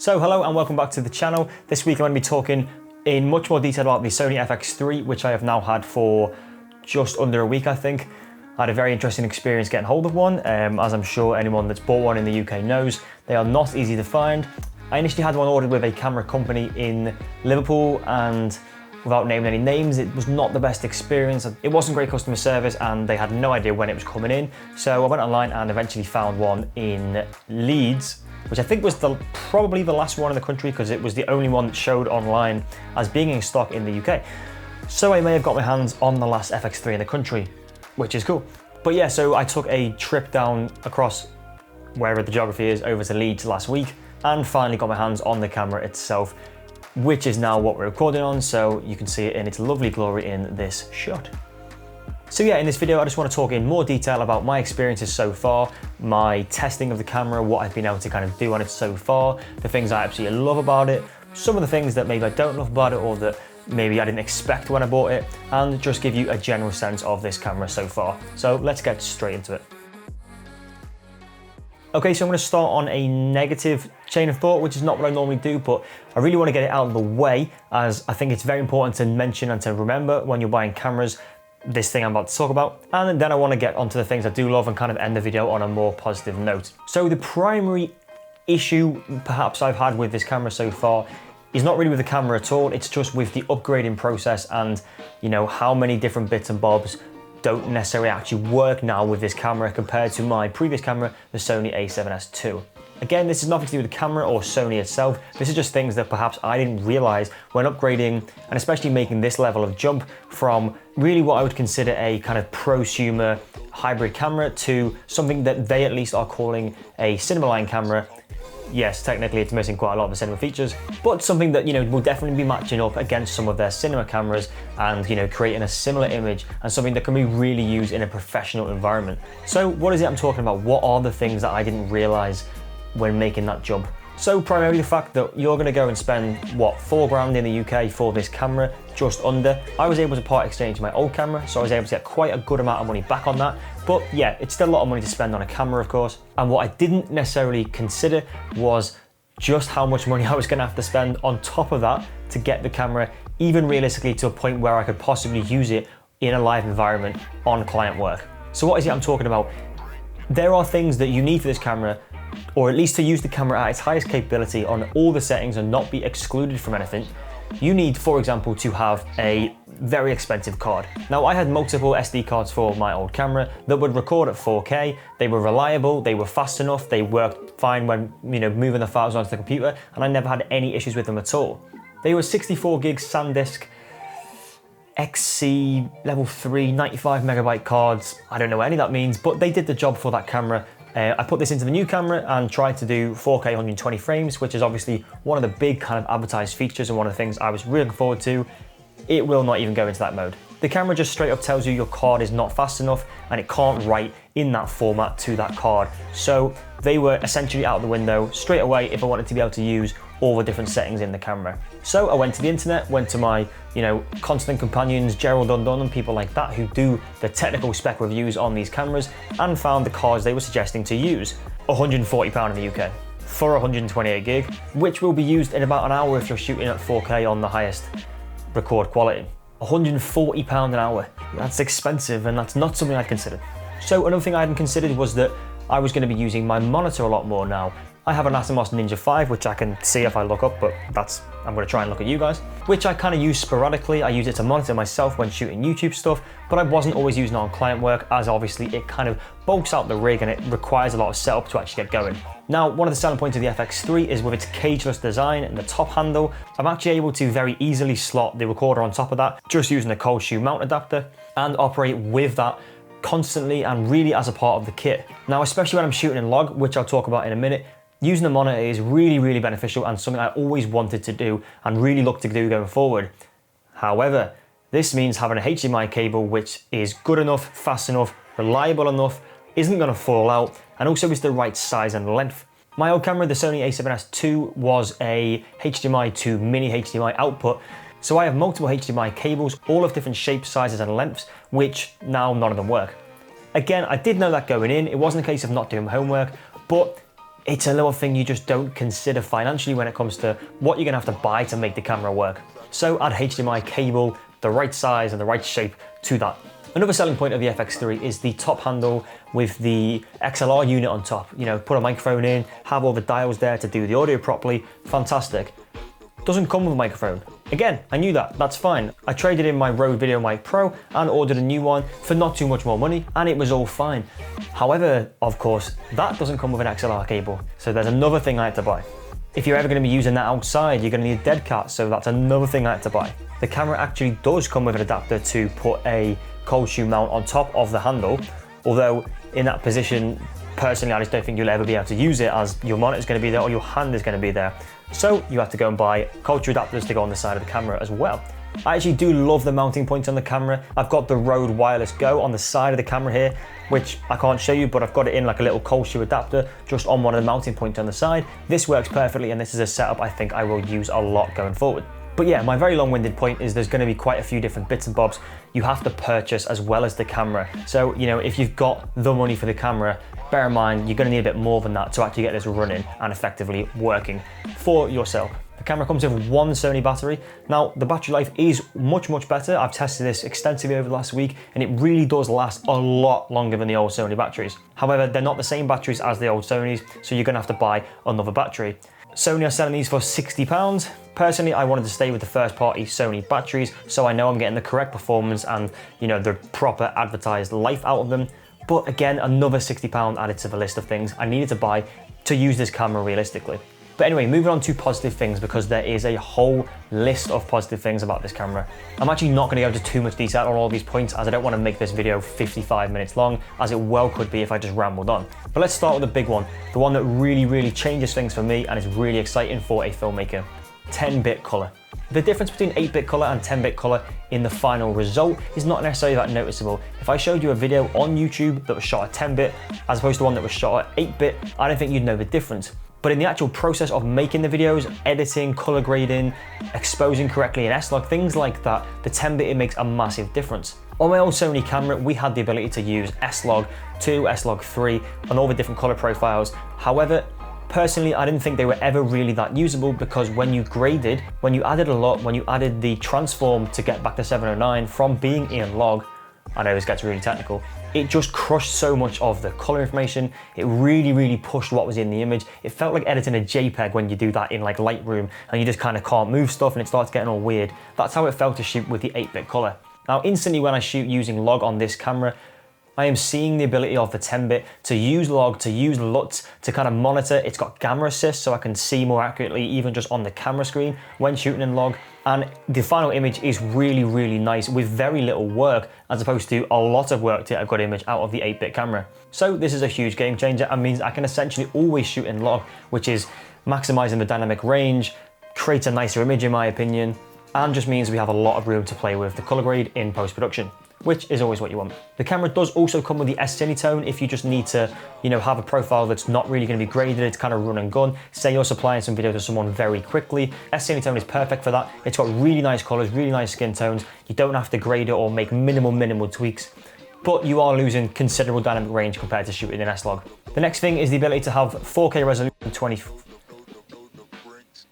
So hello and welcome back to the channel. This week I'm going to be talking in much more detail about the Sony FX3, which I have now had for just under a week, I think. I had a very interesting experience getting hold of one, as I'm sure anyone that's bought one in the UK knows. They are not easy to find. I initially had one ordered with a camera company in Liverpool, and without naming any names, it was not the best experience. It wasn't great customer service and they had no idea when it was coming in. So I went online and eventually found one in Leeds, which I think was probably the last one in the country because it was the only one that showed online as being in stock in the UK. So I may have got my hands on the last FX3 in the country, which is cool. But yeah, so I took a trip down across wherever the geography is over to Leeds last week and finally got my hands on the camera itself, which is now what we're recording on, so you can see it in its lovely glory in this shot. So yeah, in this video I just want to talk in more detail about my experiences so far, my testing of the camera, what I've been able to kind of do on it so far, the things I absolutely love about it, some of the things that maybe I don't love about it or that maybe I didn't expect when I bought it, and just give you a general sense of this camera so far. So let's get straight into it. Okay, so I'm going to start on a negative chain of thought, which is not what I normally do, but I really want to get it out of the way, as I think it's very important to mention and to remember when you're buying cameras, this thing I'm about to talk about. And then I want to get onto the things I do love and kind of end the video on a more positive note. So the primary issue perhaps I've had with this camera so far is not really with the camera at all, it's just with the upgrading process and, you know, how many different bits and bobs don't necessarily actually work now with this camera compared to my previous camera, the Sony a7S II. Again, this is nothing to do with the camera or Sony itself. This is just things that perhaps I didn't realize when upgrading, and especially making this level of jump from really what I would consider a kind of prosumer hybrid camera to something that they at least are calling a cinema line camera. Yes, technically it's missing quite a lot of the cinema features, but something that, you know, will definitely be matching up against some of their cinema cameras and, you know, creating a similar image and something that can be really used in a professional environment. So what is it I'm talking about? What are the things that I didn't realize when making that jump? So primarily the fact that you're gonna go and spend, what, £4 in the UK for this camera, just under. I was able to part exchange my old camera, so I was able to get quite a good amount of money back on that. But yeah, it's still a lot of money to spend on a camera, of course. And what I didn't necessarily consider was just how much money I was gonna have to spend on top of that to get the camera even realistically to a point where I could possibly use it in a live environment on client work. So what is it I'm talking about? There are things that you need for this camera, or at least to use the camera at its highest capability on all the settings and not be excluded from anything. You need, for example, to have a very expensive card. Now, I had multiple SD cards for my old camera that would record at 4K. They were reliable, they were fast enough, they worked fine when, you know, moving the files onto the computer, and I never had any issues with them at all. They were 64 gig SanDisk XC level 3 95 megabyte cards. I don't know what any of that means, but they did the job for that camera. I put this into the new camera and tried to do 4K 120 frames, which is obviously one of the big kind of advertised features and one of the things I was really looking forward to. It will not even go into that mode. The camera just straight up tells you your card is not fast enough and it can't write in that format to that card. So they were essentially out the window straight away if I wanted to be able to use all the different settings in the camera. So I went to the internet, went to my, you know, constant companions, Gerald Undone and people like that who do the technical spec reviews on these cameras, and found the cards they were suggesting to use. £140 in the UK for 128 gig, which will be used in about an hour if you're shooting at 4K on the highest record quality. £140 an hour. That's expensive and that's not something I'd considered. So another thing I hadn't considered was that I was going to be using my monitor a lot more now. I have an Atomos Ninja 5, which I can see if I look up, but I'm going to try and look at you guys, which I kind of use sporadically. I use it to monitor myself when shooting YouTube stuff, but I wasn't always using it on client work, as obviously it kind of bulks out the rig and it requires a lot of setup to actually get going. Now, one of the selling points of the FX3 is with its cageless design and the top handle. I'm actually able to very easily slot the recorder on top of that, just using a cold shoe mount adapter, and operate with that constantly and really as a part of the kit. Now, especially when I'm shooting in log, which I'll talk about in a minute, using the monitor is really, really beneficial and something I always wanted to do and really look to do going forward. However, this means having a HDMI cable which is good enough, fast enough, reliable enough, isn't going to fall out, and also is the right size and length. My old camera, the Sony a7S II, was a HDMI to mini HDMI output, so I have multiple HDMI cables, all of different shapes, sizes and lengths, which now none of them work. Again, I did know that going in, it wasn't a case of not doing homework, but it's a little thing you just don't consider financially when it comes to what you're gonna have to buy to make the camera work. So add HDMI cable, the right size and the right shape to that. Another selling point of the FX3 is the top handle with the XLR unit on top. You know, put a microphone in, have all the dials there to do the audio properly, fantastic. Doesn't come with a microphone. Again, I knew that, that's fine. I traded in my Rode VideoMic Pro and ordered a new one for not too much more money, and it was all fine. However, of course, that doesn't come with an XLR cable, so there's another thing I had to buy. If you're ever going to be using that outside, you're going to need a dead cat, so that's another thing I had to buy. The camera actually does come with an adapter to put a cold shoe mount on top of the handle, although in that position, personally, I just don't think you'll ever be able to use it, as your monitor is going to be there or your hand is going to be there. So you have to go and buy cold shoe adapters to go on the side of the camera as well. I actually do love the mounting points on the camera. I've got the Rode Wireless Go on the side of the camera here, which I can't show you, but I've got it in like a little cold shoe adapter just on one of the mounting points on the side. This works perfectly, and this is a setup I think I will use a lot going forward. But yeah, my very long-winded point is there's going to be quite a few different bits and bobs you have to purchase as well as the camera. So, you know, if you've got the money for the camera, bear in mind you're going to need a bit more than that to actually get this running and effectively working for yourself. The camera comes with one Sony battery. Now, the battery life is much better. I've tested this extensively over the last week, and it really does last a lot longer than the old Sony batteries. However, they're not the same batteries as the old Sonys, so you're going to have to buy another battery. Sony are selling these for £60. Personally, I wanted to stay with the first party Sony batteries, so I know I'm getting the correct performance and, you know, the proper advertised life out of them. But again, another £60 added to the list of things I needed to buy to use this camera realistically. But anyway, moving on to positive things, because there is a whole list of positive things about this camera. I'm actually not going to go into too much detail on all these points, as I don't want to make this video 55 minutes long, as it well could be if I just rambled on. But let's start with the big one, the one that really changes things for me and is really exciting for a filmmaker: 10-bit color. The difference between 8-bit color and 10-bit color in the final result is not necessarily that noticeable. If I showed you a video on YouTube that was shot at 10-bit as opposed to one that was shot at 8-bit, I don't think you'd know the difference. But in the actual process of making the videos, editing, color grading, exposing correctly in S-Log, things like that, the 10-bit, it makes a massive difference. On my old Sony camera, we had the ability to use S-Log 2, S-Log 3, and all the different color profiles. However, personally, I didn't think they were ever really that usable, because when you graded, when you added a lot, when you added the transform to get back to 709 from being in log, I know this gets really technical, it just crushed so much of the color information. It really pushed what was in the image. It felt like editing a JPEG when you do that in like Lightroom and you just kind of can't move stuff and it starts getting all weird. That's how it felt to shoot with the 8-bit color. Now, instantly when I shoot using log on this camera, I am seeing the ability of the 10-bit to use log, to use LUTs, to kind of monitor. It's got camera assist, so I can see more accurately even just on the camera screen when shooting in log. And the final image is really nice with very little work, as opposed to a lot of work to get a good image out of the 8-bit camera. So this is a huge game changer and means I can essentially always shoot in log, which is maximizing the dynamic range, creates a nicer image in my opinion, and just means we have a lot of room to play with the color grade in post-production, which is always what you want. The camera does also come with the S-Cinetone if you just need to, you know, have a profile that's not really going to be graded, it's kind of run and gun. Say you're supplying some video to someone very quickly, S-Cinetone is perfect for that. It's got really nice colors, really nice skin tones. You don't have to grade it or make minimal tweaks, but you are losing considerable dynamic range compared to shooting in S-Log. The next thing is the ability to have 4K resolution,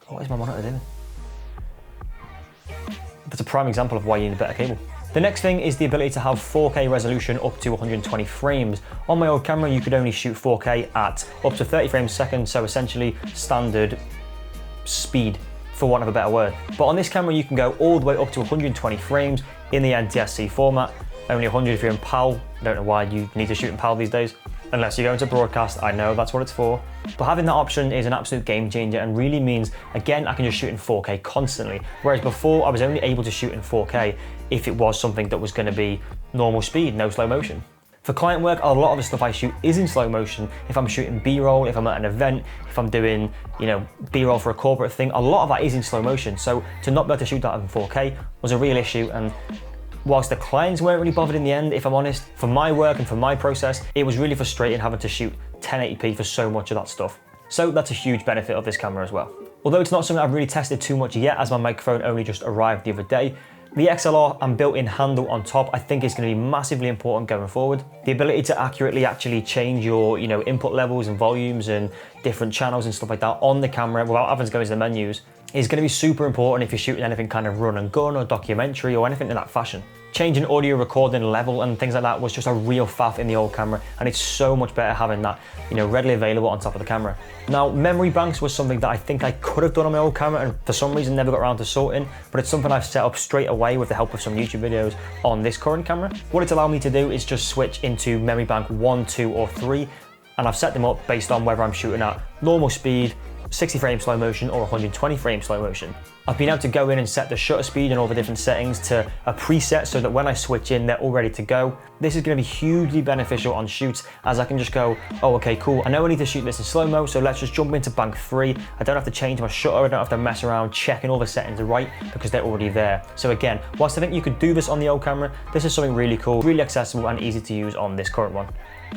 What is my monitor doing? That's a prime example of why you need a better cable. The next thing is the ability to have 4K resolution up to 120 frames. On my old camera, you could only shoot 4K at up to 30 frames a second, so essentially standard speed, for want of a better word. But on this camera, you can go all the way up to 120 frames in the NTSC format. Only 100 if you're in PAL. I don't know why you need to shoot in PAL these days. Unless you're going to broadcast, I know that's what it's for. But having that option is an absolute game changer and really means, again, I can just shoot in 4K constantly. Whereas before, I was only able to shoot in 4K if it was something that was going to be normal speed, no slow motion. For client work, a lot of the stuff I shoot is in slow motion. If I'm shooting B-roll, if I'm at an event, if I'm doing, you know, B-roll for a corporate thing, a lot of that is in slow motion. So to not be able to shoot that in 4K was a real issue, and whilst the clients weren't really bothered in the end, if I'm honest, for my work and for my process, it was really frustrating having to shoot 1080p for so much of that stuff. So that's a huge benefit of this camera as well. Although it's not something I've really tested too much yet, as my microphone only just arrived the other day, The XLR and built-in handle on top, I think is going to be massively important going forward. The ability to accurately actually change your, input levels and volumes and different channels and stuff like that on the camera without having to go into the menus is going to be super important if you're shooting anything kind of run and gun or documentary or anything in that fashion. Changing audio recording level and things like that was just a real faff in the old camera, and it's so much better having that, readily available on top of the camera. Now, memory banks was something that I think I could have done on my old camera and for some reason never got around to sorting, but it's something I've set up straight away with the help of some YouTube videos on this current camera. What it's allowed me to do is just switch into memory bank 1, 2, or 3, and I've set them up based on whether I'm shooting at normal speed, 60 frames slow motion, or 120 frames slow motion. I've been able to go in and set the shutter speed and all the different settings to a preset so that when I switch in, they're all ready to go. This is going to be hugely beneficial on shoots, as I can just go, oh, okay, cool. I know I need to shoot this in slow-mo, so let's just jump into bank 3. I don't have to change my shutter. I don't have to mess around checking all the settings right because they're already there. So again, whilst I think you could do this on the old camera, this is something really cool, really accessible and easy to use on this current one.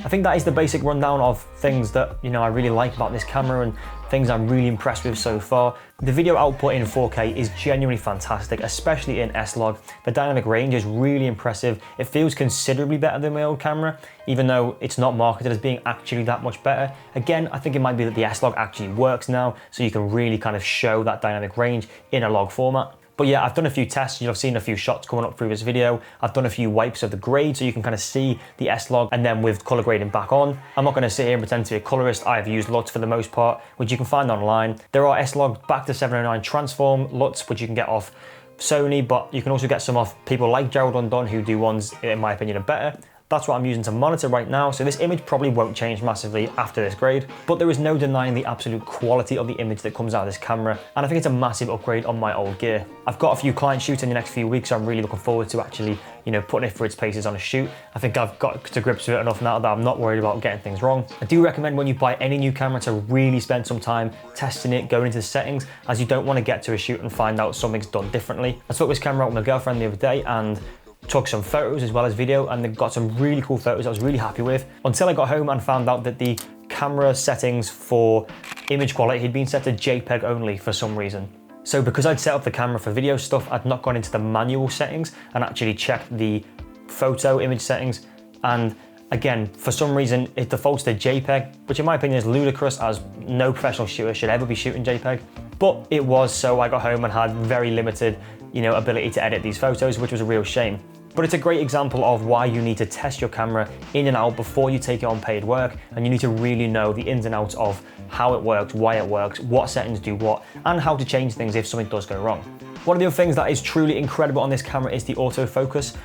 I think that is the basic rundown of things that, I really like about this camera and things I'm really impressed with so far. The video output in 4K is genuinely fantastic, especially in S-Log. The dynamic range is really impressive. It feels considerably better than my old camera, even though it's not marketed as being actually that much better. Again, I think it might be that the S-Log actually works now, so you can really kind of show that dynamic range in a log format. But yeah, I've done a few tests. I've seen a few shots coming up through this video. I've done a few wipes of the grade so you can kind of see the S-Log, and then with color grading back on. I'm not going to sit here and pretend to be a colorist. I've used LUTs for the most part, which you can find online. There are S-Log back to 709 transform LUTs, which you can get off Sony, but you can also get some off people like Gerald Undone who do ones, in my opinion, are better. That's what I'm using to monitor right now, so this image probably won't change massively after this grade, but there is no denying the absolute quality of the image that comes out of this camera, and I think it's a massive upgrade on my old gear. I've got a few clients shooting in the next few weeks, so I'm really looking forward to actually, putting it through its paces on a shoot. I think I've got to grips with it enough now that I'm not worried about getting things wrong. I do recommend when you buy any new camera to really spend some time testing it, going into the settings, as you don't want to get to a shoot and find out something's done differently. I took this camera out with my girlfriend the other day and took some photos as well as video, and they got some really cool photos I was really happy with, until I got home and found out that the camera settings for image quality had been set to JPEG only for some reason. So because I'd set up the camera for video stuff, I'd not gone into the manual settings and actually checked the photo image settings, and again, for some reason it defaults to JPEG, which in my opinion is ludicrous, as no professional shooter should ever be shooting JPEG. But it was, so I got home and had very limited ability to edit these photos, which was a real shame. But it's a great example of why you need to test your camera in and out before you take it on paid work, and you need to really know the ins and outs of how it works, why it works, what settings do what, and how to change things if something does go wrong. One of the other things that is truly incredible on this camera is the autofocus.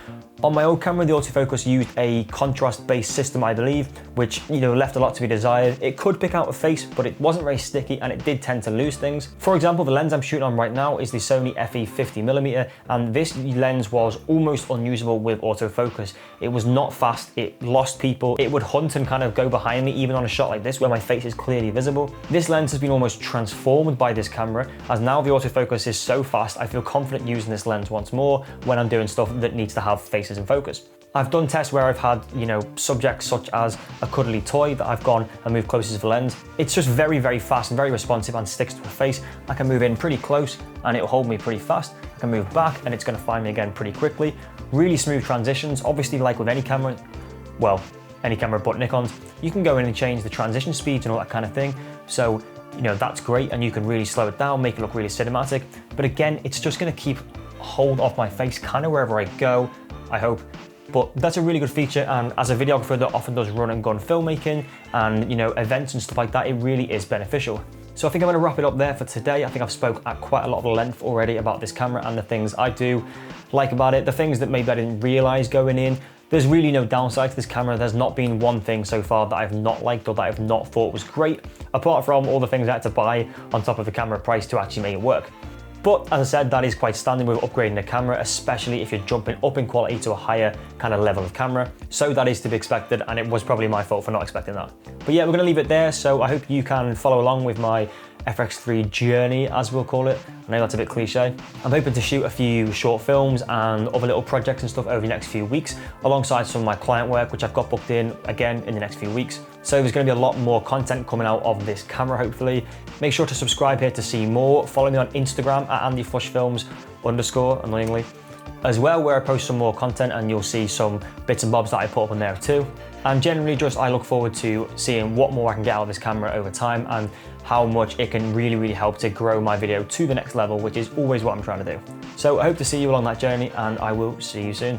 On my old camera, the autofocus used a contrast-based system, I believe, which left a lot to be desired. It could pick out a face, but it wasn't very sticky, and it did tend to lose things. For example, the lens I'm shooting on right now is the Sony FX3, and this lens was almost unusable with autofocus. It was not fast, it lost people, it would hunt and kind of go behind me, even on a shot like this where my face is clearly visible. This lens has been almost transformed by this camera, as now the autofocus is so fast, I feel confident using this lens once more when I'm doing stuff that needs to have faces in focus. I've done tests where I've had, subjects such as a cuddly toy that I've gone and moved closer to the lens. It's just very, very fast and very responsive and sticks to a face. I can move in pretty close and it'll hold me pretty fast. I can move back and it's going to find me again pretty quickly. Really smooth transitions. Obviously, like with any camera, well, any camera but Nikon's, you can go in and change the transition speeds and all that kind of thing. So, that's great, and you can really slow it down, make it look really cinematic. But again, it's just going to keep hold off my face kind of wherever I go, I hope. But that's a really good feature, and as a videographer that often does run and gun filmmaking and events and stuff like that, it really is beneficial. So I think I'm going to wrap it up there for today. I think I've spoke at quite a lot of length already about this camera and the things I do like about it, the things that maybe I didn't realize going in. There's really no downside to this camera. There's not been one thing so far that I've not liked or that I've not thought was great, apart from all the things I had to buy on top of the camera price to actually make it work. But as I said, that is quite standard with upgrading a camera, especially if you're jumping up in quality to a higher kind of level of camera. So that is to be expected, and it was probably my fault for not expecting that. But yeah, we're gonna leave it there. So I hope you can follow along with my FX3 journey, as we'll call it. I know that's a bit cliche. I'm hoping to shoot a few short films and other little projects and stuff over the next few weeks, alongside some of my client work, which I've got booked in again in the next few weeks. So there's gonna be a lot more content coming out of this camera, hopefully. Make sure to subscribe here to see more. Follow me on Instagram at AndyFushFilms_, annoyingly. as well, where I post some more content, and you'll see some bits and bobs that I put up on there too. And generally just I look forward to seeing what more I can get out of this camera over time and how much it can really help to grow my video to the next level, which is always what I'm trying to do. So I hope to see you along that journey, and I will see you soon.